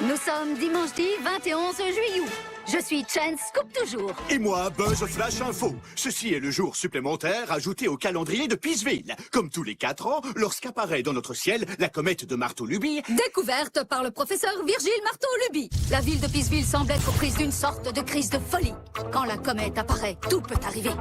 Nous sommes dimanche 21 juillet. Je suis Chance Coupe Toujours. Et moi, Buzz Flash Info. Ceci est le jour supplémentaire ajouté au calendrier de Peaceville. Comme tous les 4 ans, lorsqu'apparaît dans notre ciel la comète de Marteau-Luby. Découverte par le professeur Virgile Marteau-Luby. La ville de Peaceville semble être prise d'une sorte de crise de folie. Quand la comète apparaît, tout peut arriver.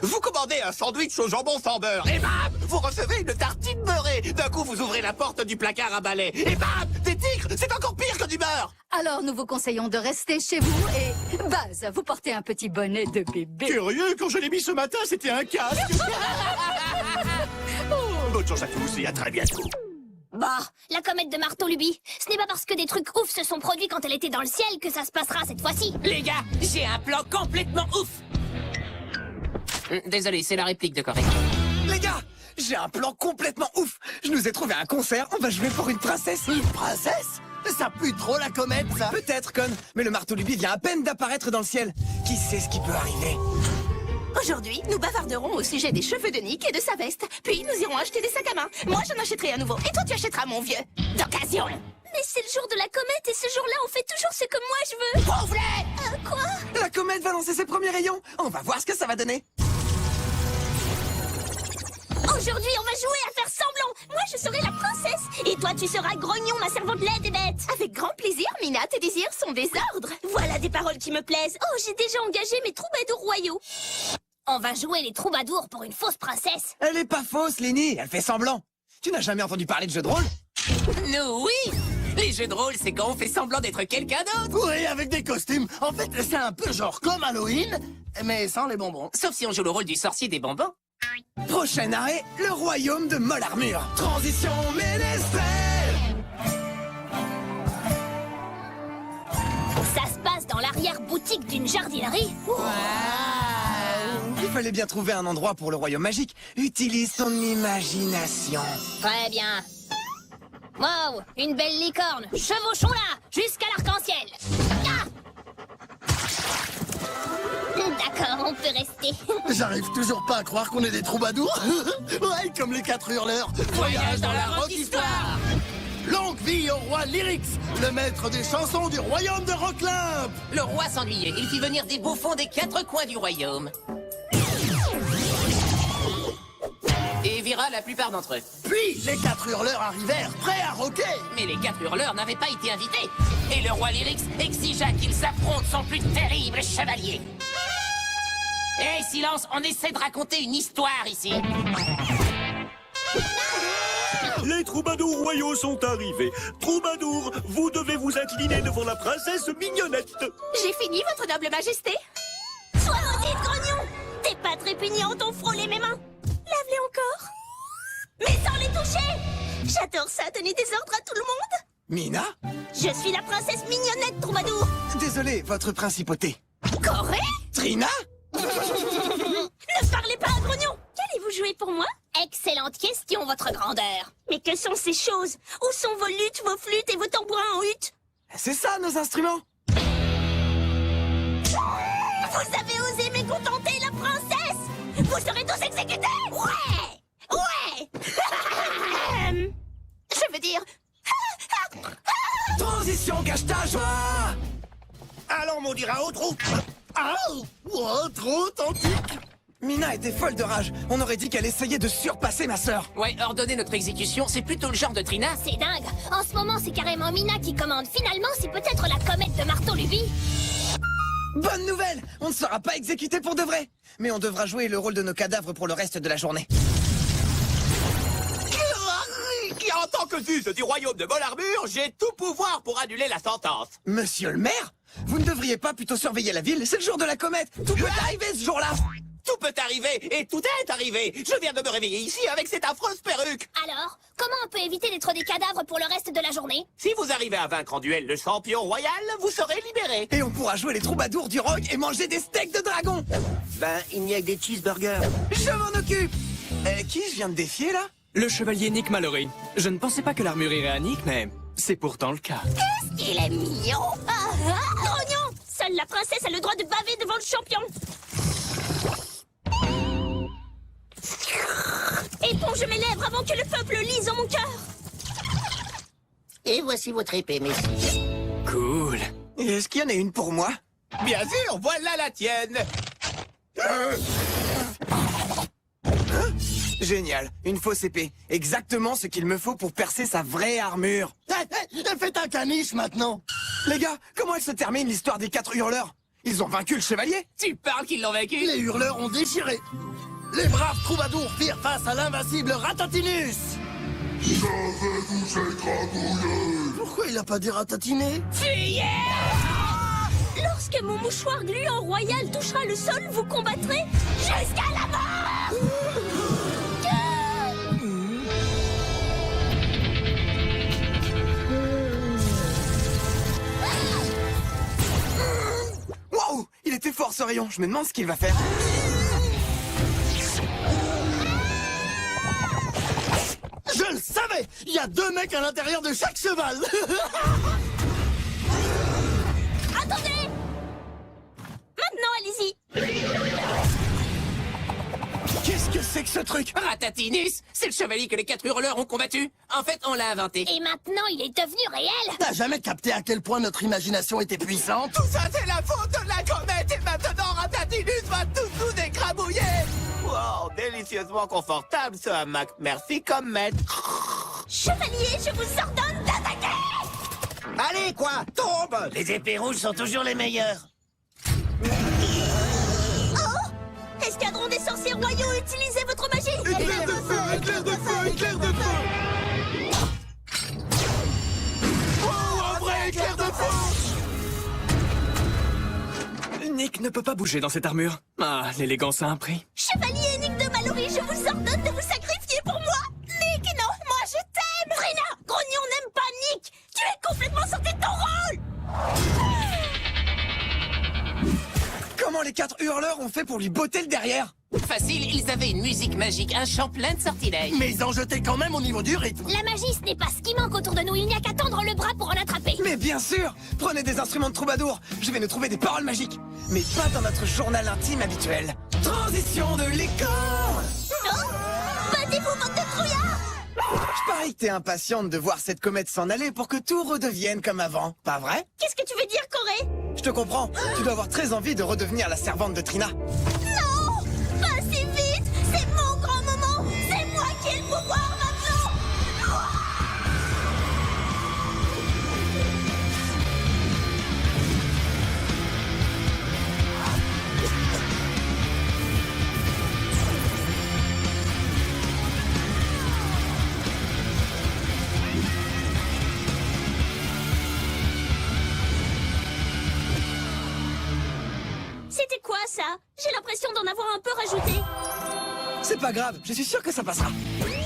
Vous commandez un sandwich au jambon sans beurre, et bam, vous recevez une tartine beurrée. D'un coup, vous ouvrez la porte du placard à balai, et bam, des tigres, c'est encore pire que du beurre. Alors nous vous conseillons de rester chez vous et... Buzz, vous portez un petit bonnet de bébé. Curieux, quand je l'ai mis ce matin, c'était un casque. Bonne chance à tous et à très bientôt. Bah, la comète de Marteau-Luby, ce n'est pas parce que des trucs ouf se sont produits quand elle était dans le ciel que ça se passera cette fois-ci. Les gars, j'ai un plan complètement ouf. Désolé, c'est la réplique de Corée. Les gars, j'ai un plan complètement ouf. Je nous ai trouvé un concert, on va jouer pour une princesse. Une princesse? Ça pue trop la comète, ça. Peut-être, Con, mais le Marteau-Luby vient à peine d'apparaître dans le ciel. Qui sait ce qui peut arriver? Aujourd'hui, nous bavarderons au sujet des cheveux de Nick et de sa veste. Puis nous irons acheter des sacs à main. Moi, j'en achèterai un nouveau. Et toi, tu achèteras mon vieux. D'occasion. Mais c'est le jour de la comète et ce jour-là, on fait toujours ce que moi je veux. Pauvre! Quoi? La comète va lancer ses premiers rayons. On va voir ce que ça va donner. Aujourd'hui, on va jouer à faire semblant. Moi, je serai la princesse. Et toi, tu seras Grognon, ma servante laide et bête. Avec grand plaisir, Mina, tes désirs sont des ordres. Voilà des paroles qui me plaisent. Oh, j'ai déjà engagé mes troubadours royaux. On va jouer les troubadours pour une fausse princesse. Elle est pas fausse, Lenny, elle fait semblant. Tu n'as jamais entendu parler de jeux de rôle? Nous, oui. Les jeux de rôle, c'est quand on fait semblant d'être quelqu'un d'autre. Oui, avec des costumes. En fait, c'est un peu genre comme Halloween, mais sans les bonbons. Sauf si on joue le rôle du sorcier des bonbons. Prochain arrêt, le royaume de Molle Armure. Transition ménestrelle. Ça se passe dans l'arrière-boutique d'une jardinerie. Il fallait bien trouver un endroit pour le royaume magique. Utilise ton imagination. Très bien. Wow, une belle licorne. Chevauchons-la jusqu'à l'arc-en-ciel. Ah! D'accord, on peut rester. J'arrive toujours pas à croire qu'on est des troubadours. Ouais, comme les 4 hurleurs. Voyage dans la rock histoire. Longue vie au roi Lyrics, le maître des chansons du royaume de Rocklimp. Le roi s'ennuyait. Il fit venir des bouffons des 4 coins du royaume. Et vira la plupart d'entre eux. Puis, les 4 hurleurs arrivèrent, prêts à rocker. Mais les 4 hurleurs n'avaient pas été invités. Et le roi Lyrics exigea qu'ils s'affrontent son plus terrible chevalier. Hé, silence, on essaie de raconter une histoire ici. Les troubadours royaux sont arrivés. Troubadours, vous devez vous incliner devant la princesse mignonnette. J'ai fini, votre noble majesté. Sois maudite, Grognon. Tes pattes répugnantes ont frôlé mes mains. Lave-les encore. Mais sans les toucher. J'adore ça, donner des ordres à tout le monde. Mina? Je suis la princesse mignonnette, troubadour. Désolé, votre principauté. Corée? Trina? Ne parlez pas à Grognon. Qu'allez-vous jouer pour moi? Excellente question, votre grandeur. Mais que sont ces choses? Où sont vos luttes, vos flûtes et vos tambourins en hutte? C'est ça, nos instruments. Vous avez osé mécontenter la princesse? Vous serez tous exécutés? Ouais! Ouais! Je veux dire... Transition, cache ta joie. Allons maudire un autre trou. Ah, wow, trop authentique. Mina était folle de rage. On aurait dit qu'elle essayait de surpasser ma sœur. Ouais, ordonner notre exécution, c'est plutôt le genre de Trina. C'est dingue. En ce moment, c'est carrément Mina qui commande. Finalement, c'est peut-être la comète de Marteau-Luby. Bonne nouvelle! On ne sera pas exécuté pour de vrai. Mais on devra jouer le rôle de nos cadavres pour le reste de la journée. En tant que juge du royaume de Molle Armure, j'ai tout pouvoir pour annuler la sentence. Monsieur le maire? Vous ne devriez pas plutôt surveiller la ville? C'est le jour de la comète. Tout peut arriver ce jour-là. Tout peut arriver, et tout est arrivé. Je viens de me réveiller ici avec cette affreuse perruque. Alors, comment on peut éviter d'être des cadavres pour le reste de la journée? Si vous arrivez à vaincre en duel le champion royal, vous serez libéré. Et on pourra jouer les troubadours du rock et manger des steaks de dragon. Ben, il n'y a que des cheeseburgers. Je m'en occupe. Qui je viens de défier, là? Le chevalier Nick Mallory. Je ne pensais pas que l'armure irait à Nick, mais c'est pourtant le cas. Il est mignon. Grognon! Seule la princesse a le droit de baver devant le champion. Éponge mes lèvres avant que le peuple lise en mon cœur. Et voici votre épée, messieurs. Cool. Et est-ce qu'il y en a une pour moi? Bien sûr, voilà la tienne. Génial, une fausse épée. Exactement ce qu'il me faut pour percer sa vraie armure. Faites un caniche maintenant. Les gars, comment elle se termine l'histoire des 4 hurleurs? Ils ont vaincu le chevalier? Tu parles qu'ils l'ont vaincu? Les hurleurs ont déchiré. Les braves troubadours firent face à l'invincible Ratatinus. Pourquoi il a pas dit ratatiné? Lorsque mon mouchoir gluant royal touchera le sol, vous combattrez jusqu'à la mort. Waouh, il était fort ce rayon. Je me demande ce qu'il va faire. Je le savais. Il y a 2 mecs à l'intérieur de chaque cheval. Attendez! Maintenant, allez-y! Qu'est-ce que c'est que ce truc? Ratatinus, c'est le chevalier que les 4 hurleurs ont combattu. En fait, on l'a inventé. Et maintenant, il est devenu réel! T'as jamais capté à quel point notre imagination était puissante? Tout ça, c'est la faute de la comète et maintenant Ratatinus va tous nous écrabouiller! Wow, délicieusement confortable ce hamac. Merci, comète. Chevalier, je vous ordonne d'attaquer! Allez, quoi, tombe! Les épées rouges sont toujours les meilleures. Oh! Escadron des sorciers royaux, utilisez votre magie! Éclair de feu, éclair de feu, éclair de feu! Oh, un vrai éclair de feu! Nick ne peut pas bouger dans cette armure. Ah, l'élégance a un prix. Chevalier Nick de Mallory, je vous ordonne de vous sacrifier pour moi! Nick, non, moi je t'aime! Trina, Grognon n'aime pas Nick! Tu es complètement sorti de ton rôle! Comment les 4 hurleurs ont fait pour lui botter le derrière? Facile, ils avaient une musique magique, un chant plein de sortilèges. Mais ils en jetaient quand même au niveau du rythme. La magie, ce n'est pas ce qui manque autour de nous, il n'y a qu'à tendre le bras pour en attraper! Mais bien sûr! Prenez des instruments de troubadour. Je vais nous trouver des paroles magiques. Mais pas dans notre journal intime habituel. Transition de l'école! Battez-vous, bande de trouillards! Je parie que t'es impatiente de voir cette comète s'en aller pour que tout redevienne comme avant. Pas vrai? Qu'est-ce que tu veux dire, Corée? Je te comprends. Tu dois avoir très envie de redevenir la servante de Trina. Non! Pas si vite! C'est mon grand moment! C'est moi qui ai le pouvoir maintenant! C'était quoi ça? J'ai l'impression d'en avoir un peu rajouté. C'est pas grave, je suis sûr que ça passera.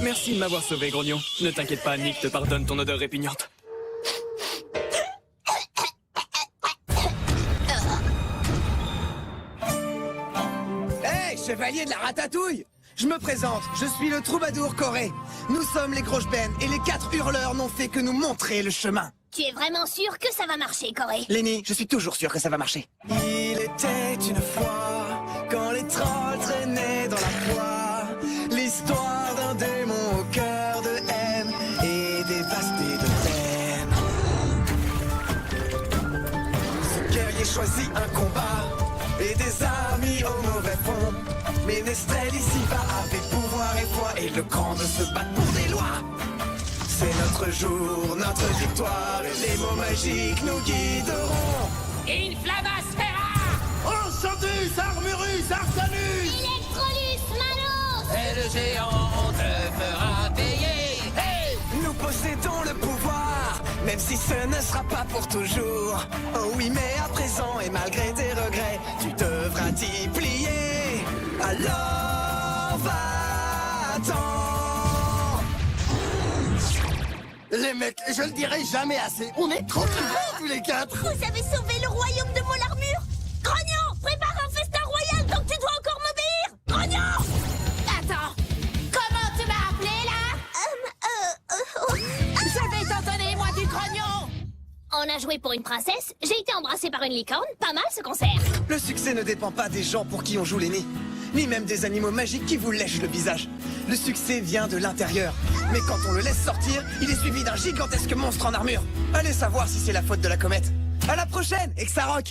Merci de m'avoir sauvé, Grognon. Ne t'inquiète pas, Nick te pardonne ton odeur répugnante. Hey, chevalier de la ratatouille! Je me présente, je suis le troubadour Corée. Nous sommes les Groshben et les 4 hurleurs n'ont fait que nous montrer le chemin. Tu es vraiment sûr que ça va marcher, Corée? Lenny, je suis toujours sûr que ça va marcher. Il était une fois, quand les trolls traînaient dans la poix, l'histoire d'un démon au cœur de haine et dévasté de peine. Ce guerrier choisit un combat et des amis au mauvais fond. Mais Nestrel ici-bas avait pouvoir et foi et le cran de se battre pour des lois. C'est notre jour, notre victoire, et les mots magiques nous guideront. Inflamasfera! Enchantus, Armurus, Arcanus! Electrolus, Manos! Et le géant, on te fera payer. Hey! Nous possédons le pouvoir, même si ce ne sera pas pour toujours. Oh oui, mais à présent, et malgré tes regrets, tu devras t'y plier. Alors va-t'en. Les mecs, je le dirai jamais assez. On est trop forts tous les 4. Vous avez sauvé le royaume de mon armure! Grognon, prépare un festin royal, donc tu dois encore m'obéir! Grognon! Attends, comment tu m'as appelé là? Je vais t'en donner, moi, du grognon! On a joué pour une princesse, j'ai été embrassée par une licorne, pas mal ce concert! Le succès ne dépend pas des gens pour qui on joue Lenny. ni même des animaux magiques qui vous lèchent le visage. Le succès vient de l'intérieur. Mais quand on le laisse sortir, il est suivi d'un gigantesque monstre en armure. Allez savoir si c'est la faute de la comète. À la prochaine, Exarock!